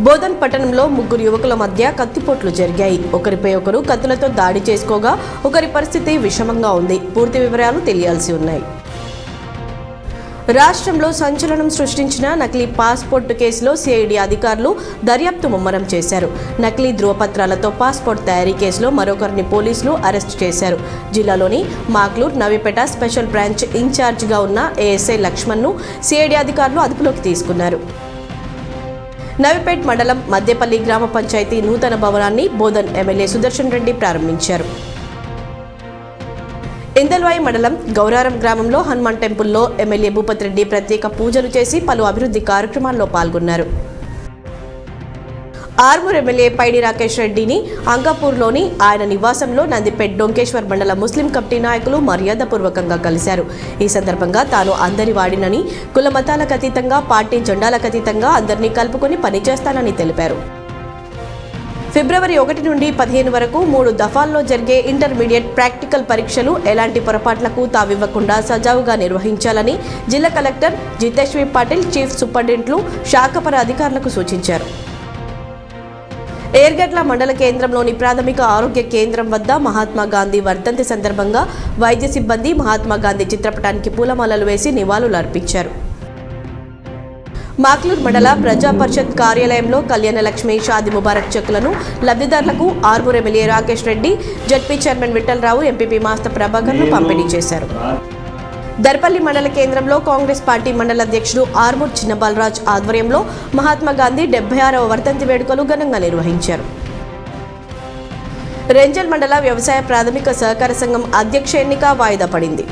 బోధన్ పట్టణంలో ముగ్గురు యువకుల మధ్య కత్తిపోట్లు జరిగాయి. ఒకరిపై ఒకరు కత్తులతో దాడి చేసుకోగా ఒకరి పరిస్థితి విషమంగా ఉంది. పూర్తి వివరాలు తెలియాల్సి ఉన్నాయి. రాష్ట్రంలో సంచలనం సృష్టించిన నకిలీ పాస్పోర్టు కేసులో సిఐడి అధికారులు దర్యాప్తు ముమ్మరం చేశారు. నకిలీ ధృవపత్రాలతో పాస్పోర్ట్ తయారీ కేసులో మరొకరిని పోలీసులు అరెస్టు చేశారు. జిల్లాలోని మాక్లూర్, నవీపేట స్పెషల్ బ్రాంచ్ ఇన్ఛార్జిగా ఉన్న ఏఎస్ఐ లక్ష్మణ్ను సిఐడి అధికారులు అదుపులోకి తీసుకున్నారు. నవీపేట్ మండలం మద్దేపల్లి గ్రామ పంచాయతీ నూతన భవనాన్ని బోధన్ ఎమ్మెల్యే సుదర్శన్ రెడ్డి ప్రారంభించారు. ఇందల్వాయి మండలం గౌరారం గ్రామంలో హనుమాన్ టెంపుల్లో ఎమ్మెల్యే భూపతి రెడ్డి ప్రత్యేక పూజలు చేసి పలు అభివృద్ధి కార్యక్రమాల్లో పాల్గొన్నారు. ఆర్మూర్ ఎమ్మెల్యే పైడి రాకేష్ రెడ్డిని అంకాపూర్లోని ఆయన నివాసంలో నందిపేట్ డొంకేశ్వర్ మండల ముస్లిం కమిటీ నాయకులు మర్యాదపూర్వకంగా కలిశారు. ఈ సందర్భంగా తాను అందరి వాడినని, కుల మతాలకు అతీతంగా, పార్టీ జెండాలకు అతీతంగా అందరినీ కలుపుకొని పనిచేస్తానని తెలిపారు. ఫిబ్రవరి 1 నుండి 15 వరకు 3 దఫాల్లో జరిగే ఇంటర్మీడియట్ ప్రాక్టికల్ పరీక్షలు ఎలాంటి పొరపాట్లకు తావివ్వకుండా సజావుగా నిర్వహించాలని జిల్లా కలెక్టర్ జితేశ్వరి పాటిల్, చీఫ్ సూపరింటెండెంట్లు, శాఖపర అధికారులకు సూచించారు. ఏర్గడ్ల మండల కేంద్రంలోని ప్రాథమిక ఆరోగ్య కేంద్రం వద్ద మహాత్మా గాంధీ వర్ధంతి సందర్భంగా వైద్య సిబ్బంది మహాత్మా గాంధీ చిత్రపటానికి పూలమాలలు వేసి నివాళులు అర్పించారు. మాక్లూర్ మండల ప్రజా పరిషత్ కార్యాలయంలో కళ్యాణ లక్ష్మి, షాది ముబారక్ చెక్కులను లబ్ధిదారులకు Armoor MLA Rakesh Reddy, ZP chairman Vithalrao, MPP Masta ప్రభాకర్లు పంపిణీ చేశారు. దర్పల్లి మండల కేంద్రంలో కాంగ్రెస్ పార్టీ మండల అధ్యక్షుడు ఆర్మూర్ చిన్నబాలరాజ్ ఆధ్వర్యంలో మహాత్మా గాంధీ 76వ వర్ధంతి వేడుకలు ఘనంగా నిర్వహించారు. రెంజల్ మండల వ్యవసాయ ప్రాథమిక సహకార సంఘం అధ్యక్ష ఎన్నిక వాయిదా పడింది.